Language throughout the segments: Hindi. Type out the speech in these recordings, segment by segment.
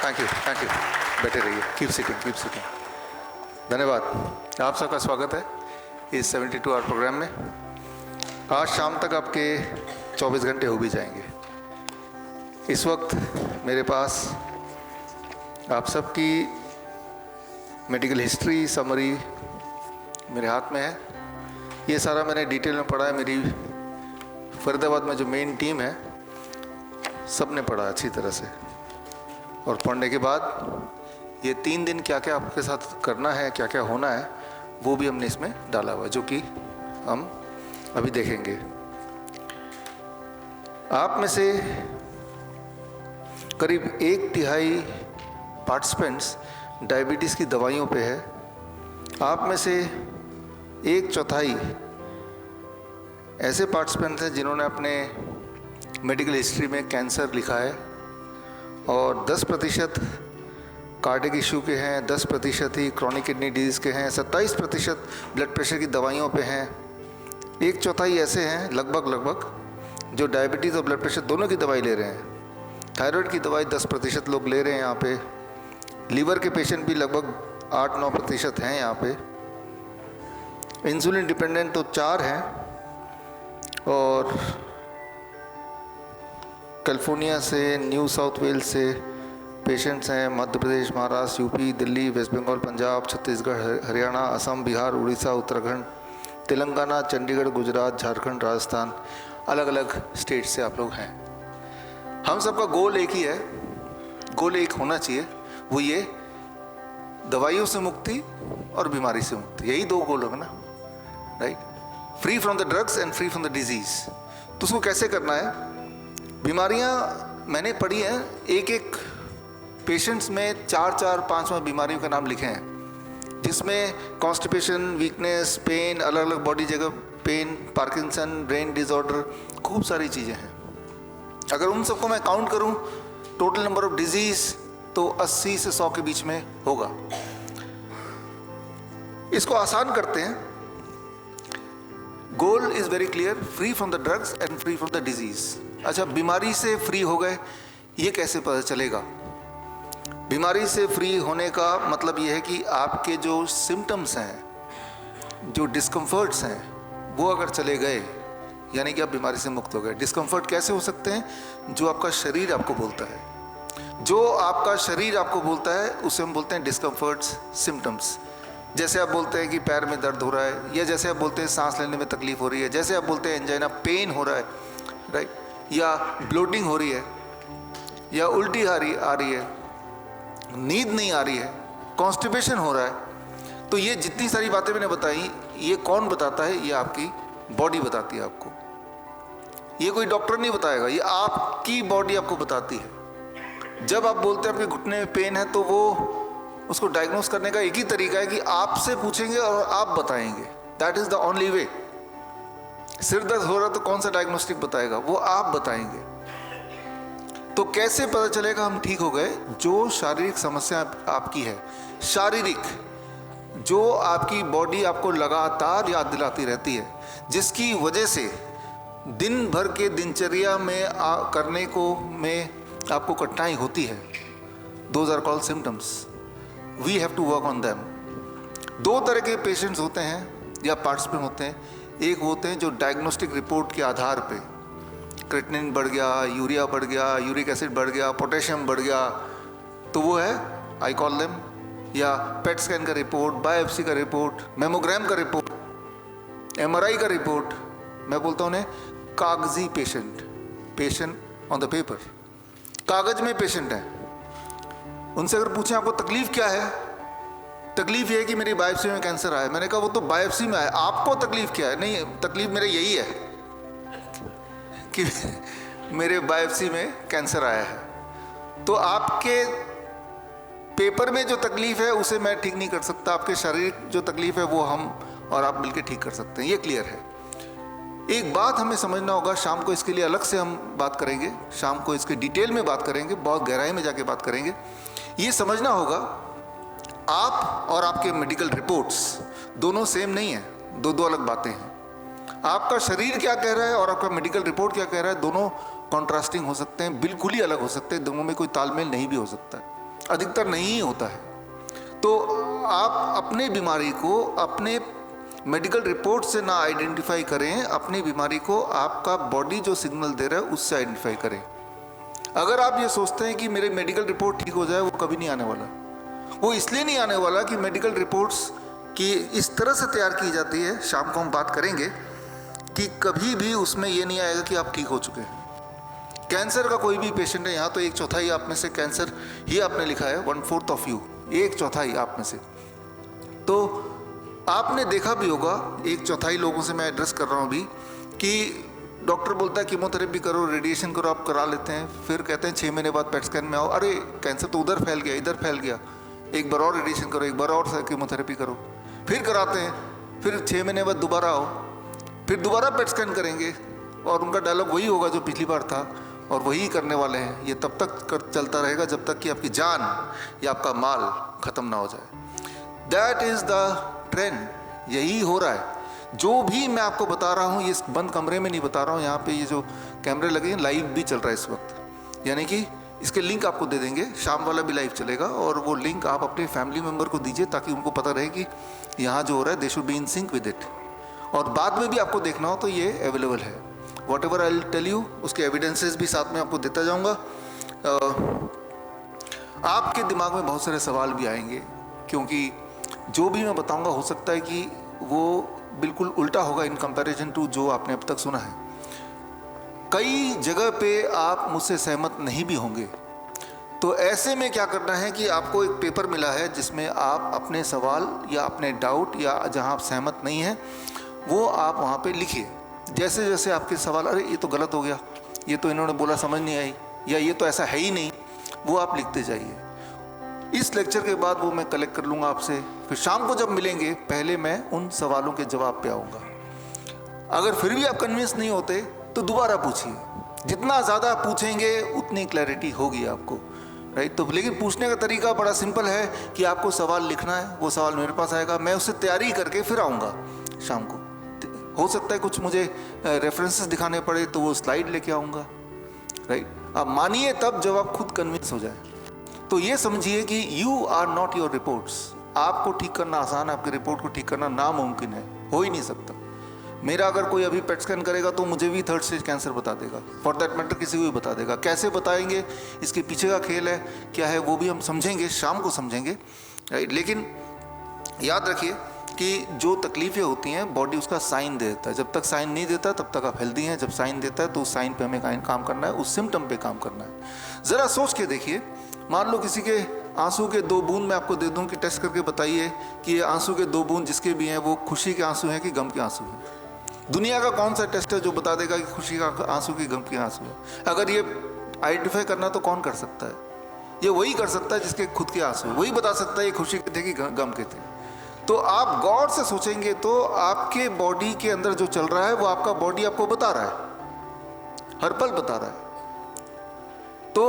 Thank you. बैठे रहिए, कीप सिटिंग। धन्यवाद। आप सबका स्वागत है इस 72 आवर प्रोग्राम में। आज शाम तक आपके 24 घंटे हो भी जाएंगे। इस वक्त मेरे पास आप सबकी मेडिकल हिस्ट्री समरी मेरे हाथ में है। ये सारा मैंने डिटेल में पढ़ा है। मेरी फरीदाबाद में जो मेन टीम है सब ने पढ़ा अच्छी तरह से, और पढ़ने के बाद ये 3 दिन क्या क्या आपके साथ करना है, क्या क्या होना है, वो भी हमने इसमें डाला हुआ है, जो कि हम अभी देखेंगे। आप में से करीब 1/3 पार्टिसिपेंट्स डायबिटीज़ की दवाइयों पे है। आप में से 1/4 ऐसे पार्टिसिपेंट्स हैं जिन्होंने अपने मेडिकल हिस्ट्री में कैंसर लिखा है, और 10% कार्डियक इशू के हैं, 10% ही क्रॉनिक किडनी डिजीज़ के हैं, 27% ब्लड प्रेशर की दवाइयों पे हैं, 1/4 ऐसे हैं लगभग जो डायबिटीज़ और ब्लड प्रेशर दोनों की दवाई ले रहे हैं। थायराइड की दवाई 10% लोग ले रहे हैं यहाँ पे। लीवर के पेशेंट भी लगभग 8-9% हैं यहाँ पे। इंसुलिन डिपेंडेंट तो 4 हैं, और कैलिफोर्निया से, न्यू साउथ वेल्स से पेशेंट्स हैं, मध्य प्रदेश, महाराष्ट्र, यूपी, दिल्ली, वेस्ट बंगाल, पंजाब, छत्तीसगढ़, हरियाणा, असम, बिहार, उड़ीसा, उत्तराखंड, तेलंगाना, चंडीगढ़, गुजरात, झारखंड, राजस्थान, अलग अलग स्टेट से आप लोग हैं। हम सबका गोल एक ही है, गोल एक होना चाहिए, वो ये दवाइयों से मुक्ति और बीमारी से मुक्ति। यही 2 गोल होगा ना, right? Free from the drugs and free from the disease. तो उसको कैसे करना है? बीमारियां मैंने पढ़ी हैं, एक पेशेंट्स में 4-5 बीमारियों के नाम लिखे हैं, जिसमें कॉन्स्टिपेशन, वीकनेस, पेन, अलग अलग बॉडी जगह पेन, पार्किंसन, ब्रेन डिसऑर्डर, खूब सारी चीज़ें हैं। अगर उन सबको मैं काउंट करूं, टोटल नंबर ऑफ डिजीज़ तो 80 से 100 के बीच में होगा। इसको आसान करते हैं। Goal is very clear, free from the drugs and free from the disease. अच्छा, बीमारी से फ्री हो गए, ये कैसे पता चलेगा? बीमारी से फ्री होने का मतलब ये है कि आपके जो सिम्टम्स हैं, जो डिस्कम्फर्ट्स हैं, वो अगर चले गए, यानी कि आप बीमारी से मुक्त हो गए। डिस्कम्फर्ट कैसे हो सकते हैं? जो आपका शरीर आपको बोलता है, जो आपका शरीर आपको बोलता है उसे हम बोलते हैं डिस्कम्फर्ट्स, सिम्टम्स। जैसे आप बोलते हैं कि पैर में दर्द हो रहा है, या जैसे आप बोलते हैं सांस लेने में तकलीफ हो रही है, जैसे आप बोलते हैं एंजाइना, पेन हो रहा है, राइट? या ब्लोटिंग हो रही है, या उल्टी आ रही है, नींद नहीं आ रही है, कॉन्स्टिपेशन हो रहा है। तो ये जितनी सारी बातें मैंने बताई, ये कौन बताता है? ये आपकी बॉडी बताती है आपको। ये कोई डॉक्टर नहीं बताएगा, ये आपकी बॉडी आपको बताती है। जब आप बोलते हैं आपके घुटने में पेन है, तो वो उसको डायग्नोस करने का एक ही तरीका है कि आपसे पूछेंगे और आप बताएंगे। That is the only way. सिर दर्द हो रहा तो कौन सा डायग्नोस्टिक बताएगा? वो आप बताएंगे। तो कैसे पता चलेगा हम ठीक हो गए? जो शारीरिक समस्या आपकी है, शारीरिक, जो आपकी बॉडी आपको लगातार याद दिलाती रहती है, जिसकी वजह से दिन भर के दिनचर्या में करने को में आपको कठिनाई होती है, those are called symptoms. We have to work on them. 2 तरह के पेशेंट्स होते हैं या पार्टिसिपेंट होते हैं। एक होते हैं जो डायग्नोस्टिक रिपोर्ट के आधार पे, क्रिएटिनिन बढ़ गया, यूरिया बढ़ गया, यूरिक एसिड बढ़ गया, पोटेशियम बढ़ गया, तो वो है आई कॉल देम, या पेट स्कैन का रिपोर्ट, बायोप्सी का रिपोर्ट, मेमोग्राम का रिपोर्ट, MRI का रिपोर्ट। मैं बोलता हूँ उन्हें कागजी patient, patient on the paper, कागज में पेशेंट है। उनसे अगर पूछें आपको तकलीफ क्या है? तकलीफ ये है कि मेरी बायोप्सी में कैंसर आया। मैंने कहा वो तो बायोप्सी में आया, आपको तकलीफ क्या है? नहीं, तकलीफ मेरे यही है कि मेरे बायोप्सी में कैंसर आया है। तो आपके पेपर में जो तकलीफ है उसे मैं ठीक नहीं कर सकता, आपके शारीरिक जो तकलीफ है वो हम और आप मिलकर ठीक कर सकते हैं। ये क्लियर है। एक बात हमें समझना होगा, शाम को इसके लिए अलग से हम बात करेंगे, शाम को इसके डिटेल में बात करेंगे, बहुत गहराई में जाके बात करेंगे। ये समझना होगा, आप और आपके मेडिकल रिपोर्ट्स दोनों सेम नहीं है, 2 अलग बातें हैं। आपका शरीर क्या कह रहा है और आपका मेडिकल रिपोर्ट क्या कह रहा है, दोनों कॉन्ट्रास्टिंग हो सकते हैं, बिल्कुल ही अलग हो सकते हैं, दोनों में कोई तालमेल नहीं भी हो सकता है। अधिकतर नहीं होता है। तो आप अपने बीमारी को अपने मेडिकल रिपोर्ट से ना आइडेंटिफाई करें, अपनी बीमारी को आपका बॉडी जो सिग्नल दे रहा है उससे आइडेंटिफाई करें। अगर आप ये सोचते हैं कि मेरे मेडिकल रिपोर्ट ठीक हो जाए, वो कभी नहीं आने वाला। वो इसलिए नहीं आने वाला कि मेडिकल रिपोर्ट्स की इस तरह से तैयार की जाती है, शाम को हम बात करेंगे, कि कभी भी उसमें ये नहीं आएगा कि आप ठीक हो चुके हैं। कैंसर का कोई भी पेशेंट है, यहाँ तो 1/4 आप में से कैंसर ही आपने लिखा है, 1/4 ऑफ यू, 1/4 आप में से। तो आपने देखा भी होगा, 1/4 लोगों से मैं एड्रेस कर रहा हूँ अभी, कि डॉक्टर बोलता है कीमोथेरेपी करो, रेडिएशन करो, आप करा लेते हैं, फिर कहते हैं 6 महीने बाद पेट स्कैन में आओ, अरे कैंसर तो उधर फैल गया, इधर फैल गया, एक बार और रेडिएशन करो, एक बार और कीमोथेरेपी करो, फिर कराते हैं, फिर 6 महीने बाद दोबारा आओ, फिर दोबारा पेट स्कैन करेंगे, और उनका डायलॉग वही होगा जो पिछली बार था, और वही करने वाले हैं। ये तब तक चलता रहेगा जब तक कि आपकी जान या आपका माल खत्म ना हो जाए। दैट इज़ द ट्रेंड, यही हो रहा है। जो भी मैं आपको बता रहा हूँ, ये बंद कमरे में नहीं बता रहा हूँ, यहाँ पे ये जो कैमरे लगे हैं लाइव भी चल रहा है इस वक्त, यानी कि इसके लिंक आपको दे देंगे, शाम वाला भी लाइव चलेगा, और वो लिंक आप अपने फैमिली मेम्बर को दीजिए ताकि उनको पता रहे कि यहाँ जो हो रहा है they should be in sync with it. और बाद में भी आपको देखना हो तो ये अवेलेबल है, whatever I will tell you, उसके एविडेंसेस भी साथ में आपको देता जाऊँगा। आपके दिमाग में बहुत सारे सवाल भी आएंगे, क्योंकि जो भी मैं बताऊँगा हो सकता है कि वो बिल्कुल उल्टा होगा इन कंपैरिजन टू जो आपने अब तक सुना है। कई जगह पे आप मुझसे सहमत नहीं भी होंगे, तो ऐसे में क्या करना है कि आपको एक पेपर मिला है जिसमें आप अपने सवाल या अपने डाउट या जहां आप सहमत नहीं हैं वो आप वहां पे लिखिए। जैसे जैसे आपके सवाल, अरे ये तो गलत हो गया, ये तो इन्होंने बोला समझ नहीं आई, या ये तो ऐसा है ही नहीं, वो आप लिखते जाइए। इस लेक्चर के बाद वो मैं कलेक्ट कर लूँगा आपसे, फिर शाम को जब मिलेंगे पहले मैं उन सवालों के जवाब पे आऊँगा। अगर फिर भी आप कन्विंस नहीं होते तो दोबारा पूछिए, जितना ज़्यादा पूछेंगे उतनी क्लैरिटी होगी आपको, राइट। तो लेकिन पूछने का तरीका बड़ा सिंपल है कि आपको सवाल लिखना है, वो सवाल मेरे पास आएगा, मैं उससे तैयारी करके फिर आऊँगा शाम को। हो सकता है कुछ मुझे रेफरेंसेस दिखाने पड़े तो वो स्लाइड लेके आऊँगा, राइट। आप मानिए तब जब आप खुद कन्विंस हो जाए। तो ये समझिए कि you are not your reports. आपको ठीक करना आसान है, आपके रिपोर्ट को ठीक करना नामुमकिन है, हो ही नहीं सकता। मेरा अगर कोई अभी पेट स्कैन करेगा तो मुझे भी 3rd स्टेज कैंसर बता देगा, फॉर दैट मैटर किसी को भी बता देगा। कैसे बताएंगे, इसके पीछे का खेल है क्या है, वो भी हम समझेंगे, शाम को समझेंगे, राइट। लेकिन याद रखिए कि जो तकलीफ़ें होती हैं बॉडी उसका साइन दे देता है। जब तक साइन नहीं देता तब तक आप हेल्दी हैं, जब साइन देता है तो उस साइन पे हमें काम करना है, उस सिम्टम पे काम करना है। ज़रा सोच के देखिए, मान लो किसी के आंसू के 2 बूंद मैं आपको दे दूं कि टेस्ट करके बताइए कि ये आंसू के 2 बूंद जिसके भी हैं वो खुशी के आंसू हैं कि गम के आंसू हैं। दुनिया का कौन सा टेस्ट है जो बता देगा कि खुशी का आंसू की गम के आंसू है? अगर ये आइडेंटिफाई करना तो कौन कर सकता है? ये वही कर सकता है जिसके खुद के आंसू, वही बता सकता है ये खुशी के थे कि गम के थे। तो आप गौर से सोचेंगे तो आपके बॉडी के अंदर जो चल रहा है वो आपका बॉडी आपको बता रहा है, हर पल बता रहा है। तो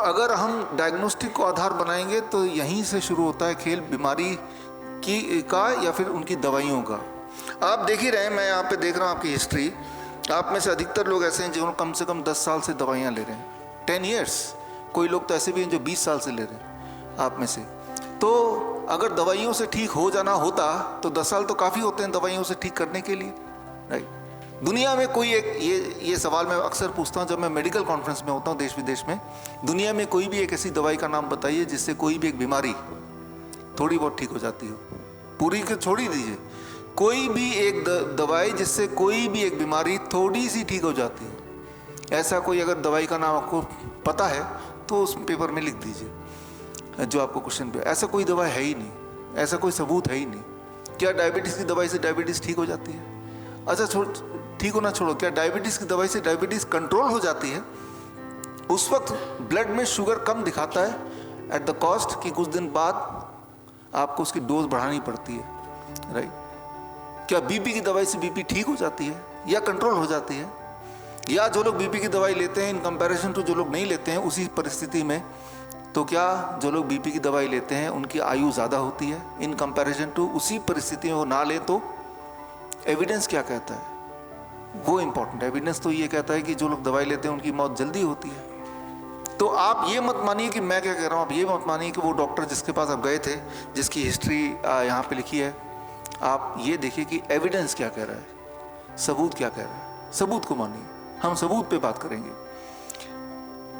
अगर हम डायग्नोस्टिक को आधार बनाएंगे तो यहीं से शुरू होता है खेल बीमारी की का या फिर उनकी दवाइयों का। आप देख ही रहे हैं, मैं यहाँ पे देख रहा हूँ आपकी हिस्ट्री, आप में से अधिकतर लोग ऐसे हैं जो कम से कम 10 साल से दवाइयाँ ले रहे हैं, 10 years। कोई लोग तो ऐसे भी हैं जो 20 साल से ले रहे हैं आप में से। तो अगर दवाइयों से ठीक हो जाना होता तो 10 साल तो काफ़ी होते हैं दवाइयों से ठीक करने के लिए, राइट। दुनिया में कोई एक ये सवाल मैं अक्सर पूछता हूँ जब मैं मेडिकल कॉन्फ्रेंस में होता हूँ देश विदेश में, दुनिया में कोई भी एक ऐसी दवाई का नाम बताइए जिससे कोई भी एक बीमारी थोड़ी बहुत ठीक हो जाती हो। पूरी को छोड़ ही दीजिए, कोई भी एक दवाई जिससे कोई भी एक बीमारी थोड़ी सी ठीक हो जाती हो। ऐसा कोई अगर दवाई का नाम आपको पता है तो उस पेपर में लिख दीजिए जो आपको क्वेश्चन पे। ऐसा कोई दवाई है ही नहीं, ऐसा कोई सबूत है ही नहीं। क्या डायबिटीज़ की दवाई से डायबिटीज़ ठीक हो जाती है? अच्छा ठीक होना छोड़ो, क्या डायबिटीज़ की दवाई से डायबिटीज़ कंट्रोल हो जाती है? उस वक्त ब्लड में शुगर कम दिखाता है एट द कॉस्ट कि कुछ दिन बाद आपको उसकी डोज बढ़ानी पड़ती है, राइट। क्या बीपी की दवाई से बीपी ठीक हो जाती है या कंट्रोल हो जाती है? या जो लोग बीपी की दवाई लेते हैं इन कंपैरिजन टू जो लोग नहीं लेते हैं उसी परिस्थिति में, तो क्या जो लोग बीपी की दवाई लेते हैं उनकी आयु ज़्यादा होती है इन कंपैरिजन टू उसी परिस्थिति में वो ना लें? तो एविडेंस क्या कहता है? वो इम्पॉर्टेंट एविडेंस तो ये कहता है कि जो लोग दवाई लेते हैं उनकी मौत जल्दी होती है। तो आप ये मत मानिए कि मैं क्या कह रहा हूँ, आप ये मत मानिए कि वो डॉक्टर जिसके पास आप गए थे, जिसकी हिस्ट्री यहाँ पे लिखी है, आप ये देखिए कि एविडेंस क्या कह रहा है, सबूत क्या कह रहा है, सबूत को मानिए। हम सबूत पे बात करेंगे।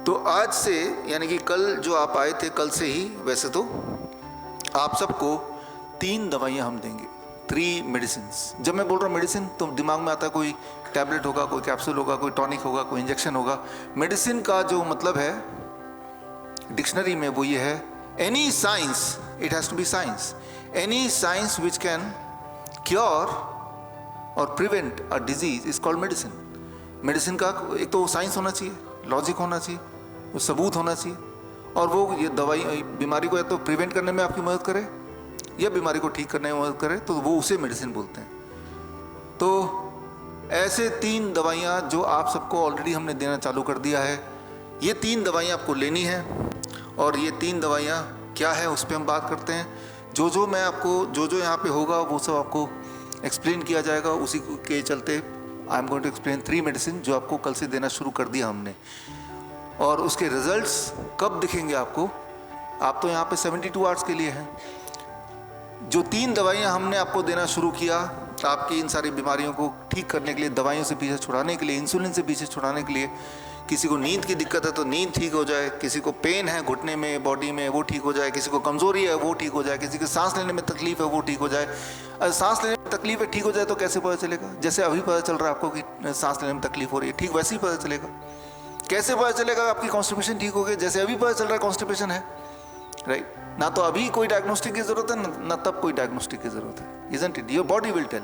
तो आज से यानी कि कल जो आप आए थे, कल से ही वैसे तो आप सबको 3 दवाइयाँ हम देंगे, 3 मेडिसिन्स। जब मैं बोल रहा हूँ मेडिसिन तो दिमाग में आता है कोई टैबलेट होगा, कोई कैप्सूल होगा, कोई टॉनिक होगा, कोई इंजेक्शन होगा। मेडिसिन का जो मतलब है डिक्शनरी में वो ये है, any science, it has to be science, any science which can cure or prevent a disease is called medicine. Medicine का एक तो साइंस होना चाहिए, लॉजिक होना चाहिए, वो सबूत होना चाहिए, और वो ये दवाई बीमारी को या तो प्रिवेंट करने में आपकी मदद करे या बीमारी को ठीक करने में मदद करे, तो वो उसे मेडिसिन बोलते हैं। तो ऐसे 3 दवाइयाँ जो आप सबको ऑलरेडी हमने देना चालू कर दिया है, ये 3 दवाइयाँ आपको लेनी है। और ये 3 दवाइयाँ क्या है उस पर हम बात करते हैं। जो मैं आपको जो यहाँ पे होगा वो सब आपको एक्सप्लेन किया जाएगा। उसी के चलते I am going to explain 3 medicine जो आपको कल से देना शुरू कर दिया हमने। और उसके रिजल्ट्स कब दिखेंगे आपको, आप तो यहाँ पे 72 आवर्स के लिए हैं। जो 3 दवाइयाँ हमने आपको देना शुरू किया आपकी इन सारी बीमारियों को ठीक करने के लिए, दवाइयों से पीछे छुड़ाने के लिए, इंसुलिन से पीछे छुड़ाने के लिए। किसी को नींद की दिक्कत है तो नींद ठीक हो जाए, किसी को पेन है घुटने में, बॉडी में, वो ठीक हो जाए, किसी को कमज़ोरी है वो ठीक हो जाए, किसी को सांस लेने में तकलीफ है वो ठीक हो जाए। अगर सांस लेने में तकलीफ है ठीक हो जाए तो कैसे पता चलेगा? जैसे अभी पता चल रहा है आपको कि सांस लेने में तकलीफ हो रही है, ठीक वैसे ही पता चलेगा। कैसे पता चलेगा आपकी कॉन्स्टिपेशन ठीक हो गई? जैसे अभी पता चल रहा है कॉन्स्टिपेशन है, राइट? ना तो अभी कोई डायग्नोस्टिक की जरूरत है, ना तब कोई डायग्नोस्टिक की जरूरत है, isn't it? Your body will tell.